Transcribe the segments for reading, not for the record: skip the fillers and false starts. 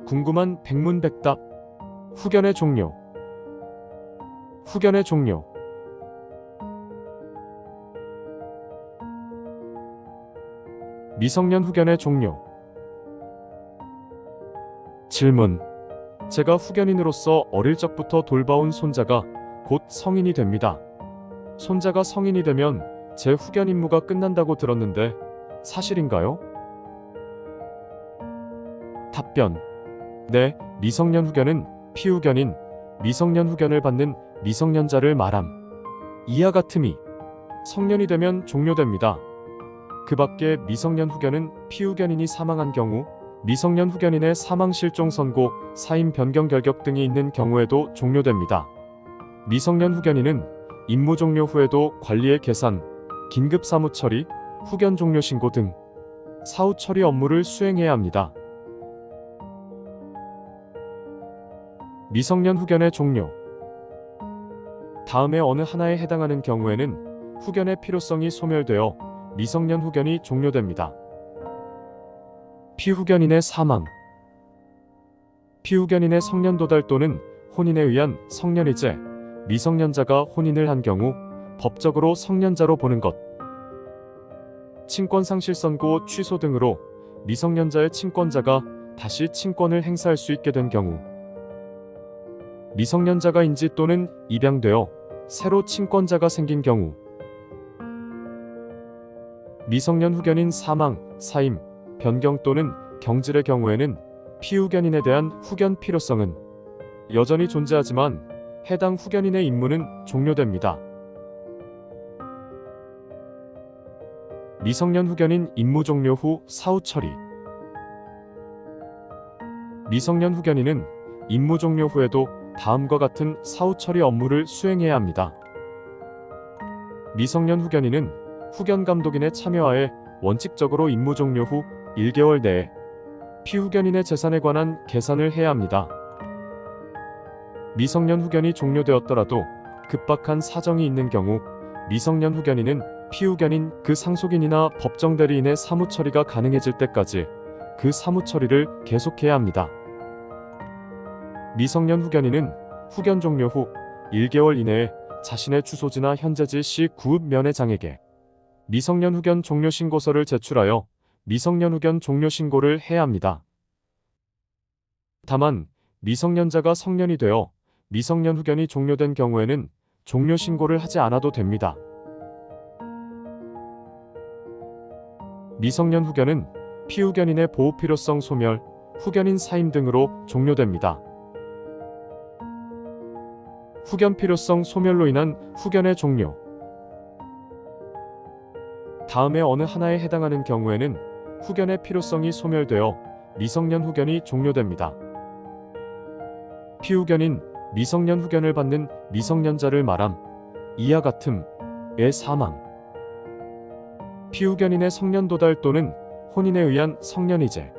궁금한 백문백답. 후견의 종류. 후견의 종류. 미성년 후견의 종류. 질문. 제가 후견인으로서 어릴 적부터 돌봐온 손자가 곧 성인이 됩니다. 손자가 성인이 되면 제 후견 임무가 끝난다고 들었는데 사실인가요? 답변. 네, 미성년 후견은 피후견인 미성년 후견을 받는 미성년자를 말함. 이와 같음이 성년이 되면 종료됩니다. 그 밖에 미성년 후견은 피후견인이 사망한 경우, 미성년 후견인의 사망 실종 선고, 사임 변경 결격 등이 있는 경우에도 종료됩니다. 미성년 후견인은 임무 종료 후에도 관리의 계산, 긴급 사무 처리, 후견 종료 신고 등 사후 처리 업무를 수행해야 합니다. 미성년 후견의 종류. 다음에 어느 하나에 해당하는 경우에는 후견의 필요성이 소멸되어 미성년 후견이 종료됩니다. 피후견인의 사망. 피후견인의 성년 도달 또는 혼인에 의한 성년이제, 미성년자가 혼인을 한 경우 법적으로 성년자로 보는 것. 친권상실 선고 취소 등으로 미성년자의 친권자가 다시 친권을 행사할 수 있게 된 경우. 미성년자가 인지 또는 입양되어 새로 친권자가 생긴 경우. 미성년 후견인 사망, 사임, 변경 또는 경질의 경우에는 피후견인에 대한 후견 필요성은 여전히 존재하지만 해당 후견인의 임무는 종료됩니다. 미성년 후견인 임무 종료 후 사후 처리. 미성년 후견인은 임무 종료 후에도 다음과 같은 사후 처리 업무를 수행해야 합니다. 미성년 후견인은 후견 감독인의 참여하에 원칙적으로 임무 종료 후 1개월 내에 피후견인의 재산에 관한 계산을 해야 합니다. 미성년 후견이 종료되었더라도 급박한 사정이 있는 경우 미성년 후견인은 피후견인 그 상속인이나 법정 대리인의 사무 처리가 가능해질 때까지 그 사무 처리를 계속해야 합니다. 미성년 후견인은 후견 종료 후 1개월 이내에 자신의 주소지나 현재지 시 구읍 면회장에게 미성년 후견 종료 신고서를 제출하여 미성년 후견 종료 신고를 해야 합니다. 다만 미성년자가 성년이 되어 미성년 후견이 종료된 경우에는 종료 신고를 하지 않아도 됩니다. 미성년 후견은 피후견인의 보호 필요성 소멸, 후견인 사임 등으로 종료됩니다. 후견 필요성 소멸로 인한 후견의 종료. 다음에 어느 하나에 해당하는 경우에는 후견의 필요성이 소멸되어 미성년 후견이 종료됩니다. 피후견인 미성년 후견을 받는 미성년자를 말함. 이와 같음의 사망. 피후견인의 성년 도달 또는 혼인에 의한 성년이제.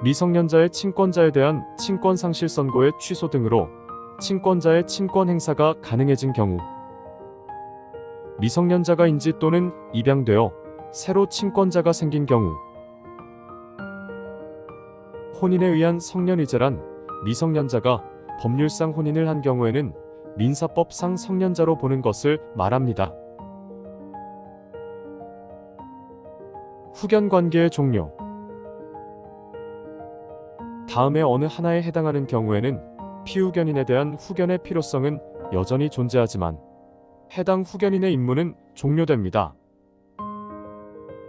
미성년자의 친권자에 대한 친권 상실 선고의 취소 등으로 친권자의 친권 행사가 가능해진 경우. 미성년자가 인지 또는 입양되어 새로 친권자가 생긴 경우. 혼인에 의한 성년이제란 미성년자가 법률상 혼인을 한 경우에는 민사법상 성년자로 보는 것을 말합니다. 후견 관계의 종료. 다음에 어느 하나에 해당하는 경우에는 피후견인에 대한 후견의 필요성은 여전히 존재하지만 해당 후견인의 임무는 종료됩니다.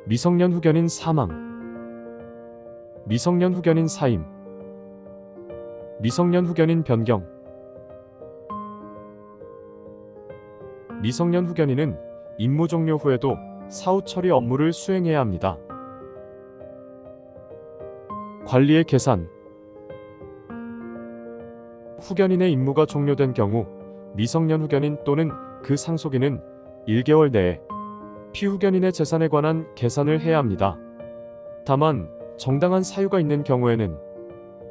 미성년 후견인 사망. 미성년 후견인 사임. 미성년 후견인 변경. 미성년 후견인은 임무 종료 후에도 사후 처리 업무를 수행해야 합니다. 관리의 계산. 후견인의 임무가 종료된 경우 미성년 후견인 또는 그 상속인은 1개월 내에 피후견인의 재산에 관한 계산을 해야 합니다. 다만 정당한 사유가 있는 경우에는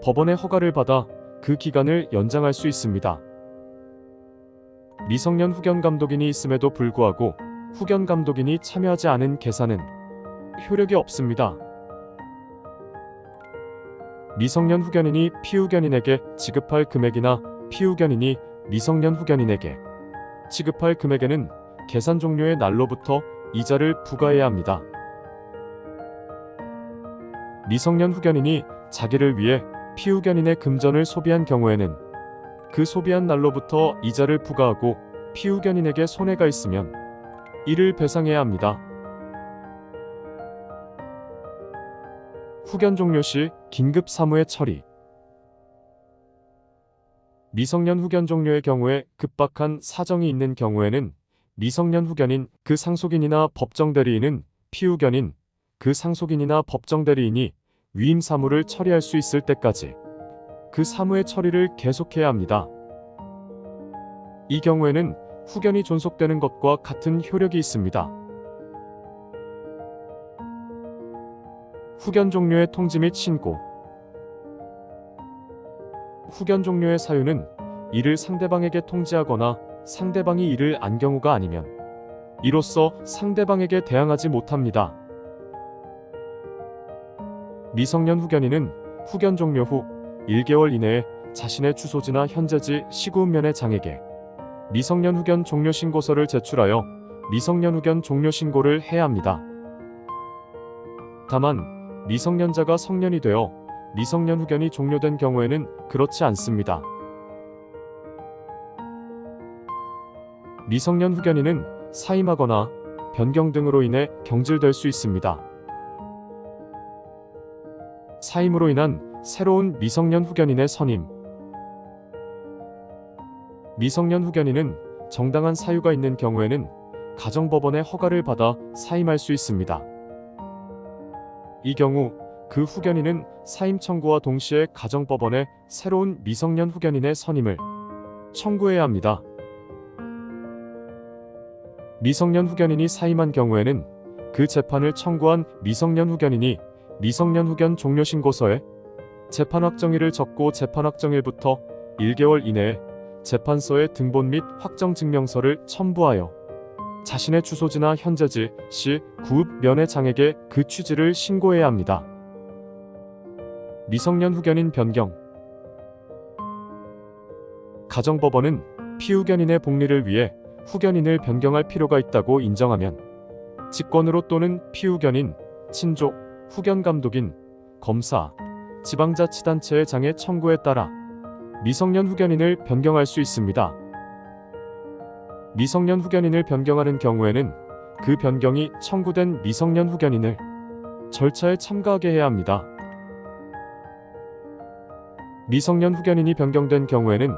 법원의 허가를 받아 그 기간을 연장할 수 있습니다. 미성년 후견 감독인이 있음에도 불구하고 후견 감독인이 참여하지 않은 계산은 효력이 없습니다. 미성년 후견인이 피후견인에게 지급할 금액이나 피후견인이 미성년 후견인에게 지급할 금액에는 계산 종료의 날로부터 이자를 부과해야 합니다. 미성년 후견인이 자기를 위해 피후견인의 금전을 소비한 경우에는 그 소비한 날로부터 이자를 부과하고 피후견인에게 손해가 있으면 이를 배상해야 합니다. 후견 종료 시 긴급 사무의 처리. 미성년 후견 종료의 경우에 급박한 사정이 있는 경우에는 미성년 후견인 그 상속인이나 법정대리인은 피후견인 그 상속인이나 법정대리인이 위임 사무를 처리할 수 있을 때까지 그 사무의 처리를 계속해야 합니다. 이 경우에는 후견이 존속되는 것과 같은 효력이 있습니다. 후견 종료의 통지 및 신고. 후견 종료의 사유는 이를 상대방에게 통지하거나 상대방이 이를 안 경우가 아니면 이로써 상대방에게 대항하지 못합니다. 미성년 후견인은 후견 종료 후 1개월 이내에 자신의 주소지나 현재지 시구읍면의 장에게 미성년 후견 종료 신고서를 제출하여 미성년 후견 종료 신고를 해야 합니다. 다만 미성년자가 성년이 되어 미성년 후견이 종료된 경우에는 그렇지 않습니다. 미성년 후견인은 사임하거나 변경 등으로 인해 경질될 수 있습니다. 사임으로 인한 새로운 미성년 후견인의 선임. 미성년 후견인은 정당한 사유가 있는 경우에는 가정법원의 허가를 받아 사임할 수 있습니다. 이 경우 그 후견인은 사임 청구와 동시에 가정법원에 새로운 미성년 후견인의 선임을 청구해야 합니다. 미성년 후견인이 사임한 경우에는 그 재판을 청구한 미성년 후견인이 미성년 후견 종료 신고서에 재판 확정일을 적고 재판 확정일부터 1개월 이내에 재판서에 등본 및 확정 증명서를 첨부하여 자신의 주소지나 현재지 시 구읍 면의 장에게 그 취지를 신고해야 합니다. 미성년 후견인 변경. 가정법원은 피후견인의 복리를 위해 후견인을 변경할 필요가 있다고 인정하면 직권으로 또는 피후견인, 친족, 후견감독인, 검사, 지방자치단체의 장의 청구에 따라 미성년 후견인을 변경할 수 있습니다. 미성년 후견인을 변경하는 경우에는 그 변경이 청구된 미성년 후견인을 절차에 참가하게 해야 합니다. 미성년 후견인이 변경된 경우에는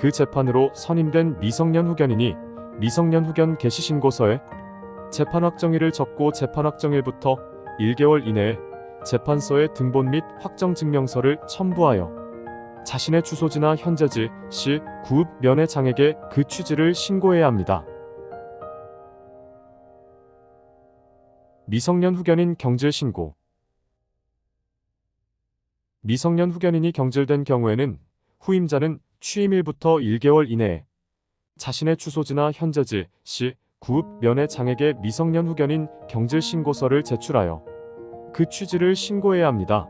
그 재판으로 선임된 미성년 후견인이 미성년 후견 개시 신고서에 재판 확정일을 적고 재판 확정일부터 1개월 이내에 재판서에 등본 및 확정 증명서를 첨부하여 자신의 주소지나 현재지 시 구읍 면의 장에게 그 취지를 신고해야 합니다. 미성년 후견인 경질 신고. 미성년 후견인이 경질된 경우에는 후임자는 취임일부터 1개월 이내에 자신의 주소지나 현재지 시 구읍 면의 장에게 미성년 후견인 경질 신고서를 제출하여 그 취지를 신고해야 합니다.